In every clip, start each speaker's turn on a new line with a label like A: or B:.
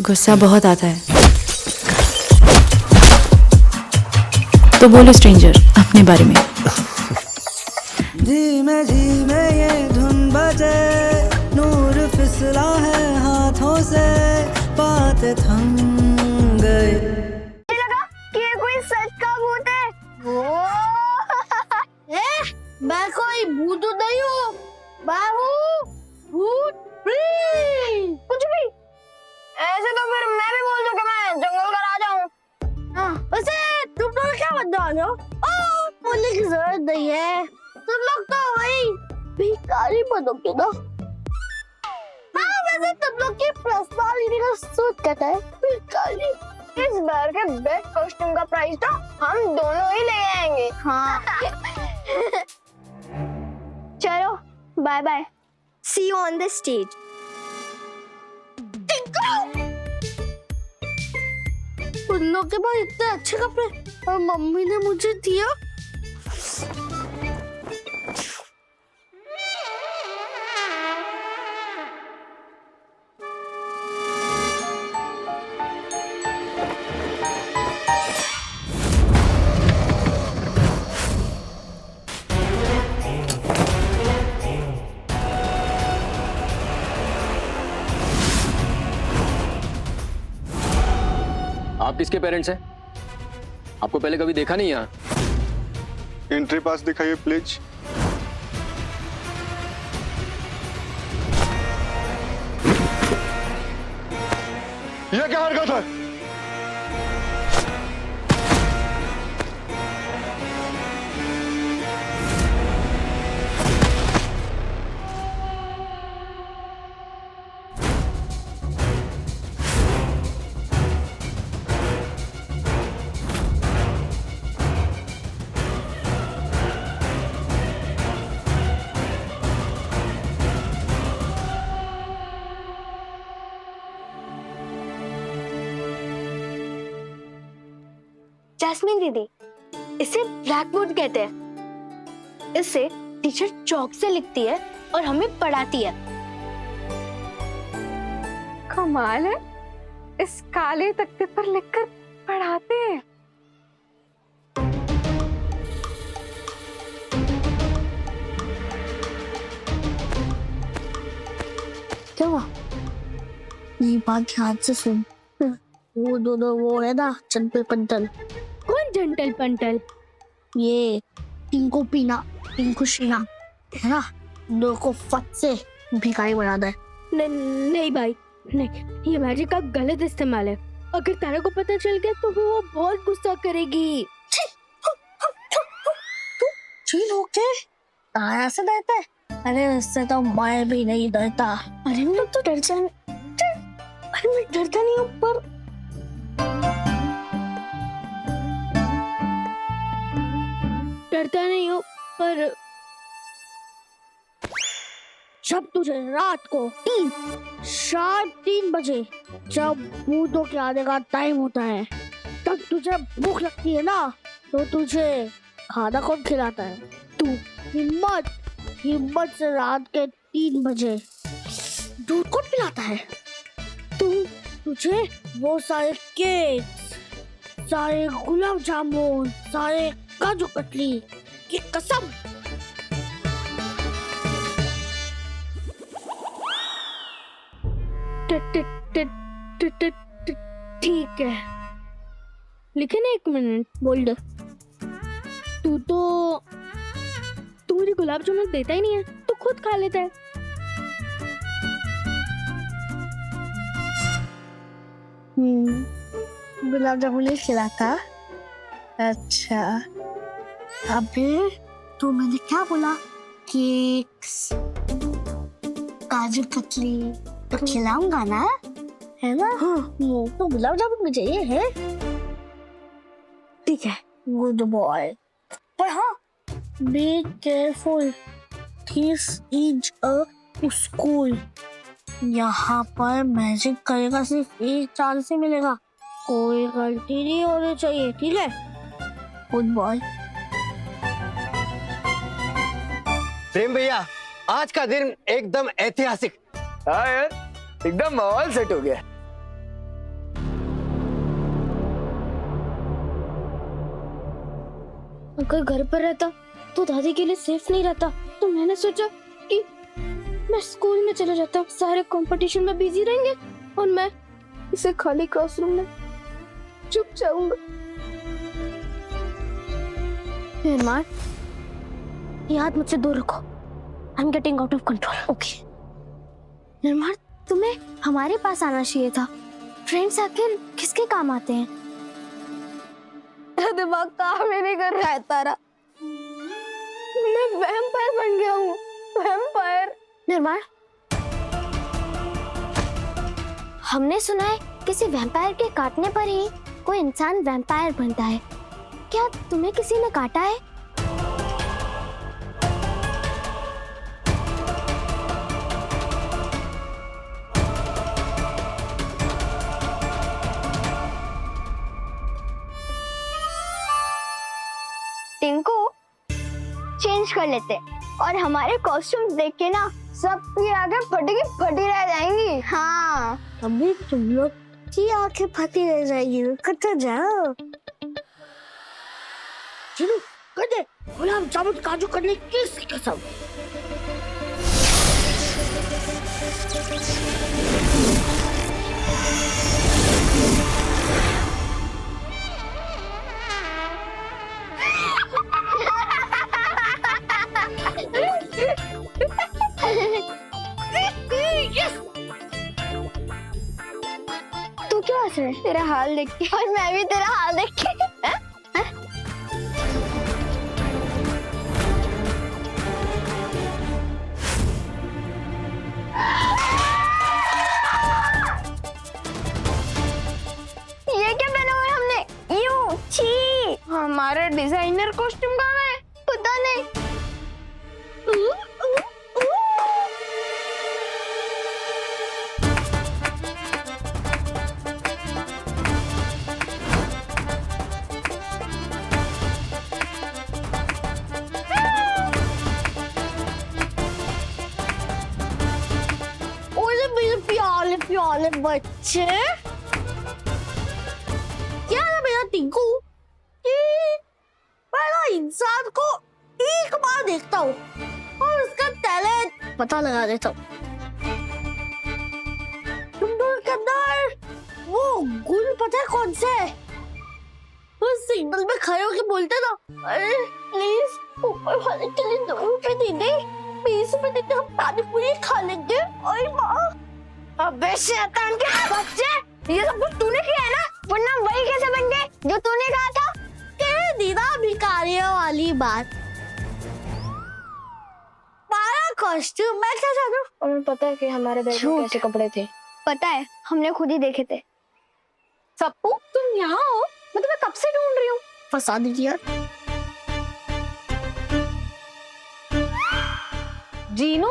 A: गुस्सा बहुत आता है। तो बोलो स्ट्रेंजर अपने बारे में।
B: धीमे धीमे ये धुन बजे, नूर फिसला है हाथों से, बातें थम गए।
C: लगा कि ये कोई सच का भूत है। मैं कोई भूत नहीं हूँ, मैं हूँ भूत प्रेत। कुछ भी ऐसे तो फिर मैं भी बोल दूं कि मैं जंगल का राजा हूँ। वैसे तुम लोग क्या बनने वाले हो? बोलने की जरूरत नहीं है, तुम लोग तो वही भिखारी बनोगे ना। वैसे तुम लोग की पर्सनालिटी का सूट कहता है भिखारी। इस बार के बेस्ट कॉस्ट्यूम का प्राइस तो हम दोनों ही ले आएंगे। हाँ। चलो bye bye, see you on the stage. उन लोग के पास इतने अच्छे कपड़े और मम्मी ने मुझे दिया।
D: आप किसके पेरेंट्स हैं? आपको पहले कभी देखा नहीं यहाँ?
E: एंट्री पास दिखाइए प्लीज। ये क्या हरकत है?
C: जैस्मिन दीदी, इसे ब्लैक बोर्ड कहते हैं। इसे टीचर चौक से लिखती है और हमें पढ़ाती है।
F: कमाल है, इस काले तख्ते पर लिखकर पढ़ाते हैं।
C: क्या हुआ? ये बात ध्यान से सुन। वो दोनों वो है ना चंपल पंटल। कौन जंटल पंटल? ये टिंको पीना टिंको शीना है ना, दो को फट से भिखारी बना दे। नहीं भाई नहीं, ये मैजिक का गलत इस्तेमाल है। अगर तारा को पता चल गया तो फिर वो बहुत गुस्सा करेगी। चील होके तारा से डरता है? अरे उससे तो मैं भी नहीं डरता। अरे मैं तो डरता नहीं, अरे मैं डरता नहीं हूँ पर डरता नहीं हूँ पर जब तुझे रात को 3 बजे जब भूतों के आने का टाइम होता है, तब तुझे भूख लगती है ना, तो तुझे खाना कौन खिलाता है? तू हिम्मत से रात के 3 बजे दूध कौन पिलाता है? तुझे वो सारे केक्स, सारे गुलाब जामुन, सारे काजू कतली की कसम। ठीक है, लेकिन 1 मिनट बोल दे। तू मुझे गुलाब जामुन देता ही नहीं है, तो खुद खा लेता है। गुलाब जामुन नहीं खिलाता? अच्छा, अबे तो मैंने क्या बोला? केक्स, काजू कतली तो खिलाऊंगा ना, है ना? हाँ, तो गुलाब जामुन मुझे चाहिए है। ठीक है, गुड बॉय। पर हाँ, be careful, this is a school. यहाँ पर मैजिक करेगा सिर्फ 1 चांस ही मिलेगा, कोई गलती नहीं होनी चाहिए, ठीक है? Good boy.
G: प्रेम भैया, आज का दिन एकदम ऐतिहासिक।
H: हाँ यार, एकदम माहौल सेट हो गया।
C: अगर घर पर रहता तो दादी के लिए सेफ नहीं रहता, तो मैंने सोचा कि मैं स्कूल में चले जाता, सारे कंपटीशन में बिजी रहेंगे और मैं इसे खाली क्लासरूम में चुप जाऊंगा। निर्माण, याद मुझसे दूर रखो। I am getting out of control. Okay निर्माण, तुम्हें हमारे पास आना चाहिए था। फ्रेंड्स आखिर किसके काम आते हैं? दिमाग काम ही नहीं कर रहा है तारा। मैं वैम्पायर बन गया हूँ। वैम्पायर। निर्माण, हमने सुना है किसी वैम्पायर के काटने पर ही कोई इंसान वैम्पायर बनता है। क्या तुम्हें किसी ने काटा है?
H: टिंकू, चेंज कर लेते और हमारे कॉस्ट्यूम देख के ना सबकी आंखें फटी रह जाएंगी। हाँ,
C: अभी तुम लोग की आंखें फटी रह जाएगी। कट जाओ। चलो कर दे। गुलाब जामुन काजू करने की कसम।
H: तू क्यों हंस रहा है? तेरा हाल देख के। और मैं भी तेरा हाल देख के। ये क्या पहना हुआ है हमने? यू छी।
F: हमारा डिजाइनर कॉस्ट्यूम कहाँ है?
H: पता नहीं।
C: प्यारे बच्चे, क्या है मेरा टिंकू कि पहला इंसान को एक बार देखता हूँ और उसका टैलेंट पता लगा देता हूँ। तुम दोनों के अंदर वो गुण पता है कौन से है? उस सिग्नल में खड़े होके बोलते ना, अरे प्लीज ऊपर वाले के लिए 2 रुपए दे दे, 20 रुपए देते हम पानी पूरी खा लेंगे। अरे माँ,
H: अबे शैतान के बच्चे, ये सब कुछ तूने किया है ना, वरना वही कैसे बन गए जो तूने कहा था?
C: कह दीदा भिखारियों वाली बात। हमारा कॉस्ट्यूम मैं क्या जानूं?
H: हमें पता है कि हमारे बैग में कैसे कपड़े थे। पता है, हमने खुद ही देखे थे।
F: सप्पू, तुम यहाँ हो? मैं तुम्हें कब से ढूंढ रही हूँ।
C: फंसा दीजिए यार।
F: जीनू,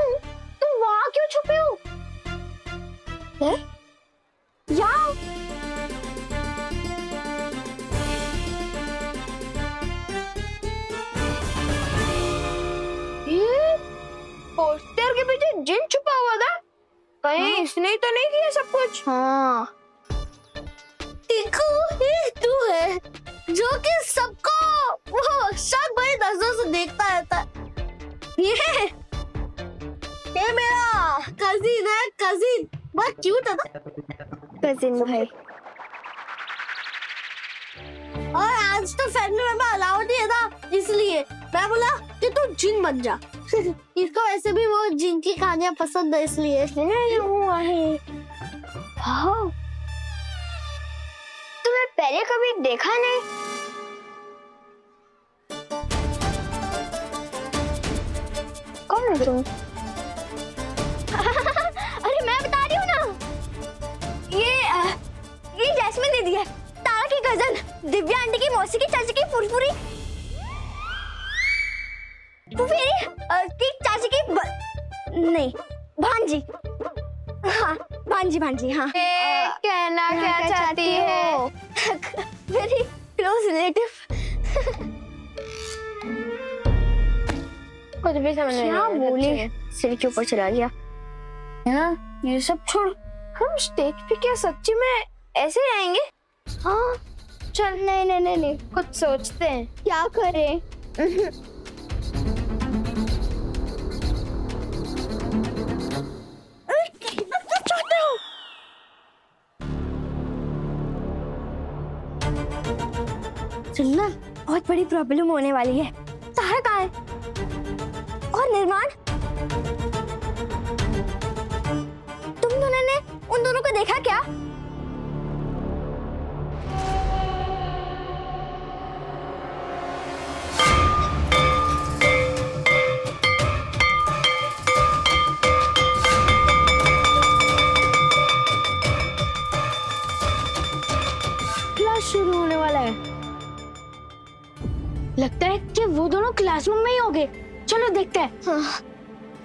F: तुम वहाँ क्यों छुपे हो? यहाँ ये पोस्टर के पीछे जिन छुपा हुआ था। कहीं इसने तो नहीं किया सब कुछ?
H: हाँ,
C: टिंकू, ये तू है जो कि सबको वो शक भरी नजरों से देखता रहता है। ये मेरा कजिन है, कजिन। बहुत क्यूट है ना?
H: कजिन भाई।
C: और आज तो फैमिली में अलाउड नहीं है ना, इसलिए मैं बोला कि तू जिन बन जा। इसको वैसे भी वो जिन की कहानियां पसंद है, इसलिए
H: वाह, तुम्हें पहले कभी देखा नहीं? कौन है तुम? अरे मैं बता रही हूँ ना, ये जैस्मिन दीदी है, तारा की कजन, दिव्या आंटी की मौसी की चाची की फुरफुरी की चाची की नहीं, भांजी। हाँ, भांजी। हाँ,
F: कहना क्या चाहती
H: हो? Very close relative. कुछ भी समझ नहीं
F: क्या बोली?
H: सिर के ऊपर चला गया।
F: हाँ, ये सब छोड़, हम स्टेज पे क्या सच्ची में ऐसे ही आएंगे?
H: हाँ,
F: चल, नहीं, कुछ सोचते हैं।
H: क्या करें? सुनना, बहुत बड़ी प्रॉब्लम होने वाली है। तारा कहाँ है? और निर्माण? तुम दोनों ने उन दोनों को देखा क्या? क्लास शुरू होने वाला है। लगता है कि वो दोनों क्लासरूम में ही होंगे। चलो देखते हैं। हाँ।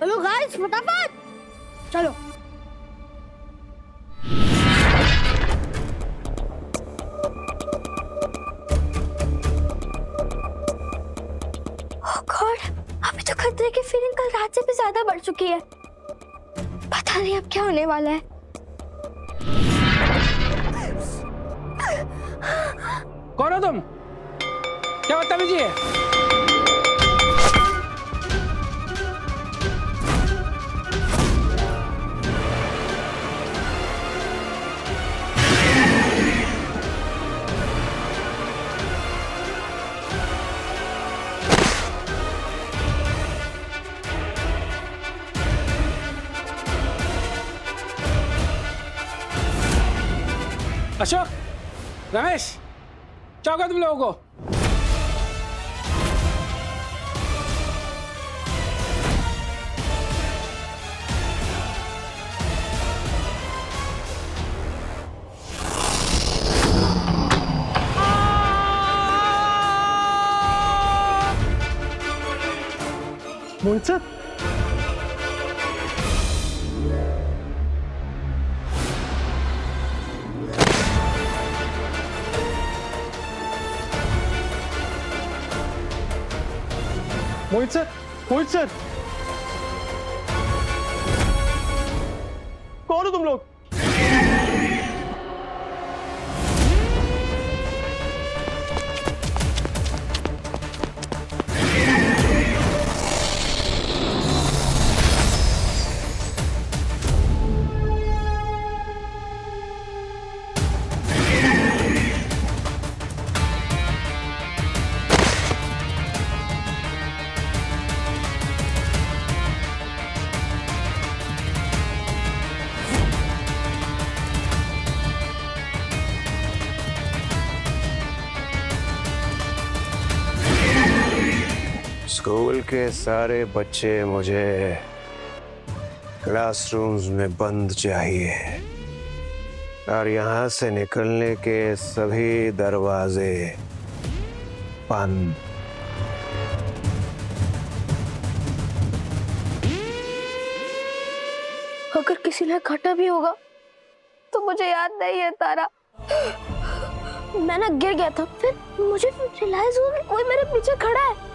H: चलो गाइस, फटाफट चलो। ओह गॉड, अभी तो खतरे की फीलिंग कल रात से भी ज्यादा बढ़ चुकी है। पता नहीं अब क्या होने वाला है।
I: कौन हो तुम? क्या बदतमीजी है? अशोक, रमेश, चौका तुम लोगों को।
G: मोहित सर, मोहित सर, मोहित सर, कौन हो तुम लोग?
E: स्कूल के सारे बच्चे मुझे क्लासरूम्स में बंद चाहिए और यहाँ से निकलने के सभी दरवाजे बंद।
H: अगर किसी ने काटा भी होगा तो मुझे याद नहीं है तारा। मैं ना गिर गया था, फिर मुझे रियलाइज हुआ कि कोई मेरे पीछे खड़ा है।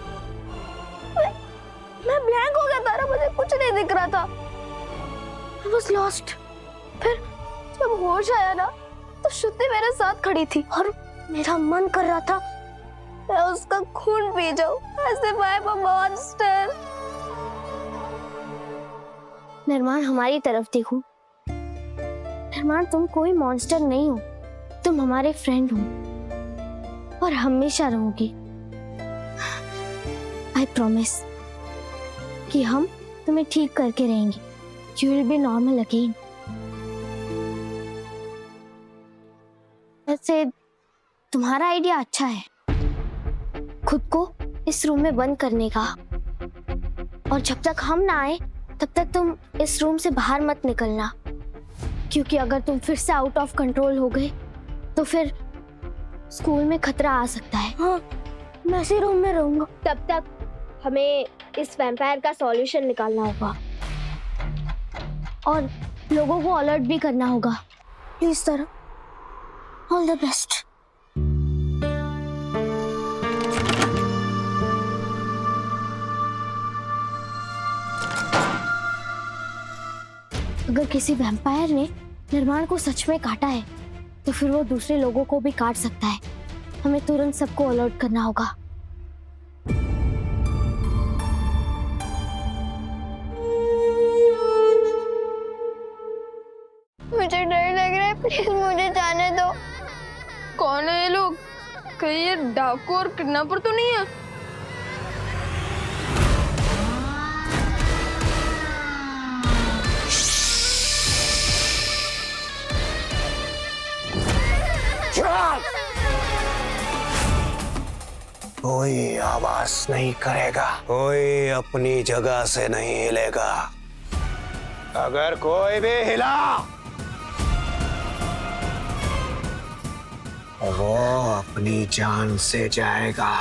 H: मैं ब्लैंक हो गया तारा, मुझे कुछ नहीं दिख रहा था। I was lost। फिर जब होश आया ना तो श्रुति मेरे साथ खड़ी थी और मेरा मन कर रहा था मैं उसका खून पी जाऊं, as if I am a monster। निर्माण, हमारी तरफ देखो। निर्माण, तुम कोई मॉन्स्टर नहीं हो, तुम हमारे फ्रेंड हो और हमेशा रहोगे। I promise कि हम तुम्हें ठीक करके रहेंगे। You will be normal again। वैसे तुम्हारा आइडिया अच्छा है, खुद को इस रूम में बंद करने का, और जब तक हम ना आए तब तक तुम इस रूम से बाहर मत निकलना, क्योंकि अगर तुम फिर से आउट ऑफ कंट्रोल हो गए तो फिर स्कूल में खतरा आ सकता है। हाँ, मैं इसी रूम में रहूंगा। तब तक हमें इस वैम्पायर का सॉल्यूशन निकालना होगा और लोगों को अलर्ट भी करना होगा। Please sir, all the best. अगर किसी वैम्पायर ने निर्माण को सच में काटा है तो फिर वो दूसरे लोगों को भी काट सकता है। हमें तुरंत सबको अलर्ट करना होगा। मुझे डर लग रहा है, प्लीज मुझे जाने दो।
F: कौन है ये लोग? कहीं ये डाकू और किडनैपर तो नहीं है?
E: कोई आवाज नहीं करेगा, कोई अपनी जगह से नहीं हिलेगा। अगर कोई भी हिला वो अपनी जान से जाएगा।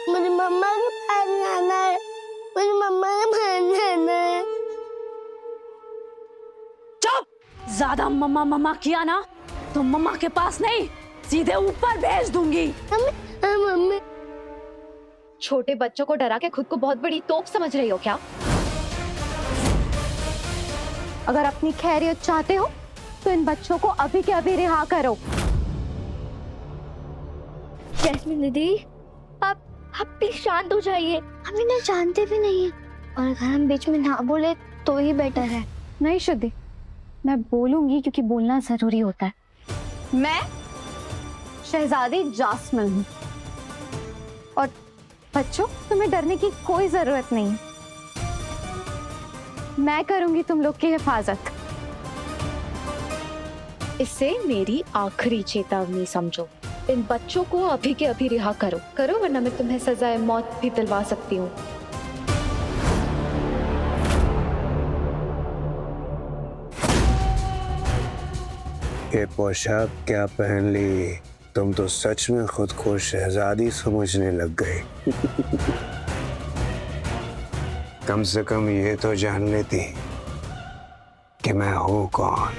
C: मुझे मम्मा के पास जाना है, मुझे मम्मा के पास जाना है।
A: चुप! ज्यादा मम्मा मम्मा किया ना तो मम्मा के पास नहीं सीधे ऊपर भेज दूंगी।
C: मम्मी
F: छोटे बच्चों को डरा के खुद को बहुत बड़ी तोप समझ रही हो क्या? अगर अपनी खैरियत चाहते हो तो इन बच्चों को अभी के अभी रिहा करो।
H: जैस्मिन दीदी, आप प्लीज शांत हो जाइए। हम इन्हें जानते भी नहीं है, और अगर हम बीच में ना बोले तो ही बेटर है।
F: नहीं शुद्धि, मैं बोलूंगी क्योंकि बोलना जरूरी होता है। मैं शहजादी जास्मिन हूँ और बच्चों तुम्हें डरने की कोई जरूरत नहीं है। मैं करूंगी तुम लोग की हिफाजत। इससे मेरी आखिरी चेतावनी समझो। इन बच्चों को अभी के अभी रिहा करो वरना मैं तुम्हें सजाए मौत भी दिलवा सकती हूँ।
E: ये पोशाक क्या पहन ली? तुम तो सच में खुद को शहजादी समझने लग गए। कम से कम ये तो जान लेती कि मैं हूं कौन।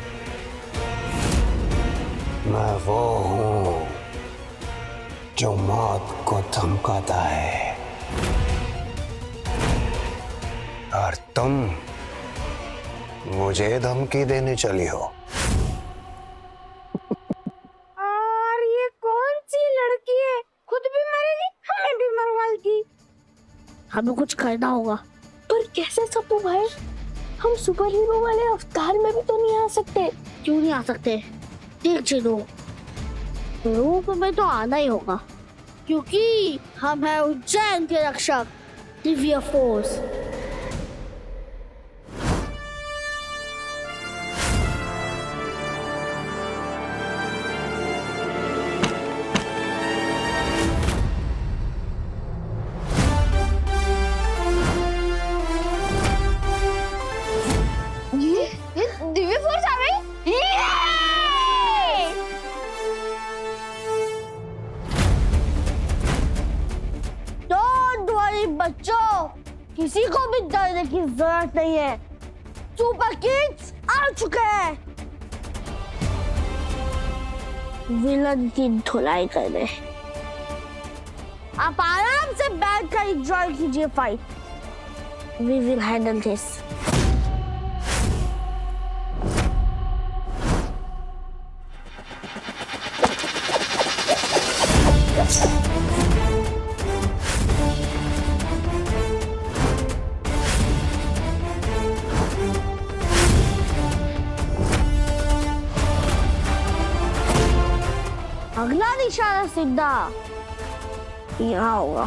E: मैं वो हूं जो मौत को धमकाता है, और तुम मुझे धमकी देने चली हो।
H: और ये कौन सी लड़की है? खुद भी मरेगी, हमें भी मरवाएगी।
C: हमें कुछ करना होगा।
H: पर कैसे सप्पू भाई? हम सुपर हीरो वाले अवतार में भी तो नहीं आ सकते।
C: क्यों नहीं आ सकते? देख चलो, रूप में तो आना ही होगा, क्योंकि हम हैं उज्जैन के रक्षक, दिव्य फोर्स।
H: ये दिव्य फोर्स आ गई।
C: डोंट वरी बच्चों, किसी को भी डरने की जरूरत नहीं है। सुपर किड्स आ चुके हैं विलन की धुलाई करने। आप आराम से बैठ कर एंजॉय कीजिए fight. We will handle this. अगला निशाना सीधा यहाँ होगा।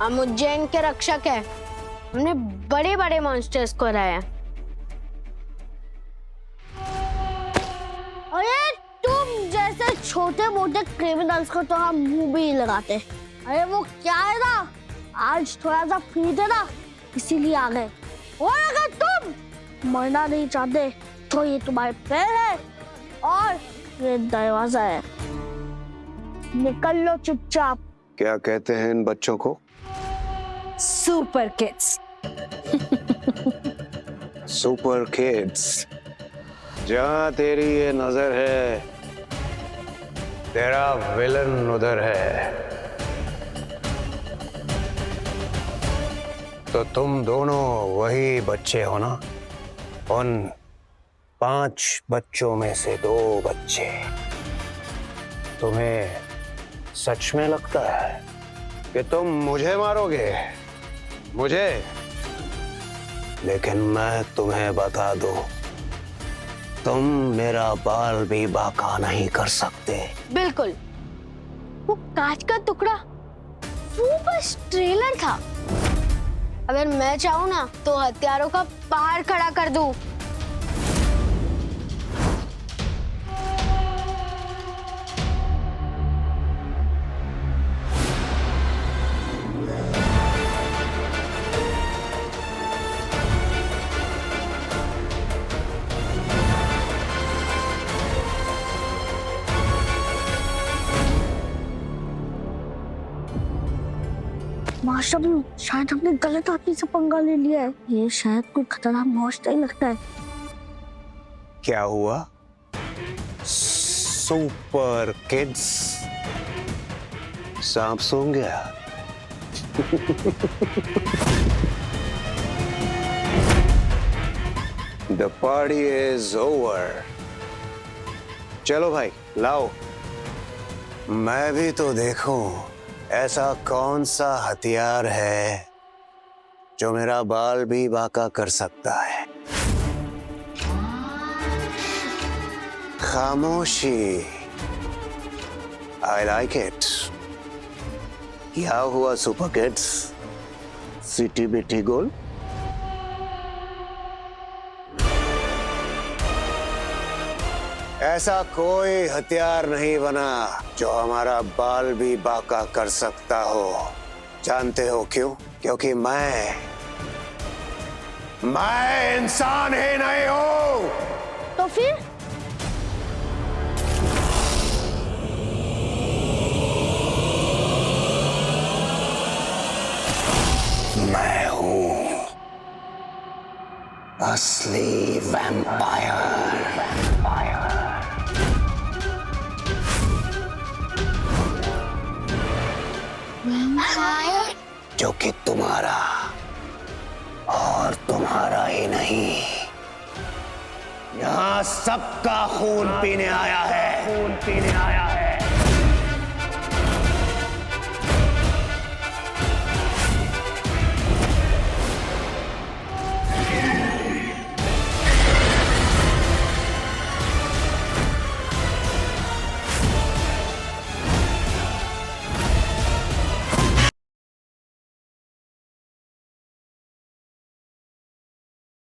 C: हम उज्जैन के रक्षक हैं। हमने बड़े बड़े मॉन्स्टर्स को हराया। अरे तुम जैसे छोटे मोटे क्रिमिनल्स को तो हम मुंह भी नहीं लगाते। अरे वो क्या है ना, आज थोड़ा सा फ्री थे ना, इसीलिए आ गए। और अगर तुम मरना नहीं चाहते तो ये तुम्हारे पैर है और ये दरवाजा है। निकल लो चुपचाप।
E: क्या कहते हैं इन बच्चों को?
A: Super kids.
E: Super kids. जहां तेरी ये नजर है तेरा विलन उधर है। तो तुम दोनों वही बच्चे हो ना? उन 5 बच्चों में से 2 बच्चे। तुम्हें सच में लगता है कि तुम मुझे मारोगे? मुझे लेकिन मैं तुम्हें बता दूं, तुम मेरा बाल भी बाका नहीं कर सकते।
H: बिल्कुल, वो कांच का टुकड़ा वो बस ट्रेलर था। अगर मैं चाहूँ ना तो हथियारों का पहाड़ खड़ा कर दूं।
C: मास्टर, शायद हमने गलत आदमी से पंगा ले लिया है। ये शायद कोई खतरनाक मॉन्स्टर ही लगता है।
E: क्या हुआ? सुपर किड्स सांप सूंघ गया? The party is over. चलो भाई लाओ, मैं भी तो देखूं ऐसा कौन सा हथियार है जो मेरा बाल भी बाका कर सकता है। खामोशी, I like it. क्या हुआ सुपर किड्स? सिटी बिटी गोल? ऐसा कोई हथियार नहीं बना जो हमारा बाल भी बाका कर सकता हो। जानते हो क्यों? क्योंकि मैं इंसान ही नहीं हूं।
C: तो फिर
E: मैं हूं असली वैम्पायर। जो कि तुम्हारा और तुम्हारा ही नहीं, यहाँ सबका खून पीने आया है।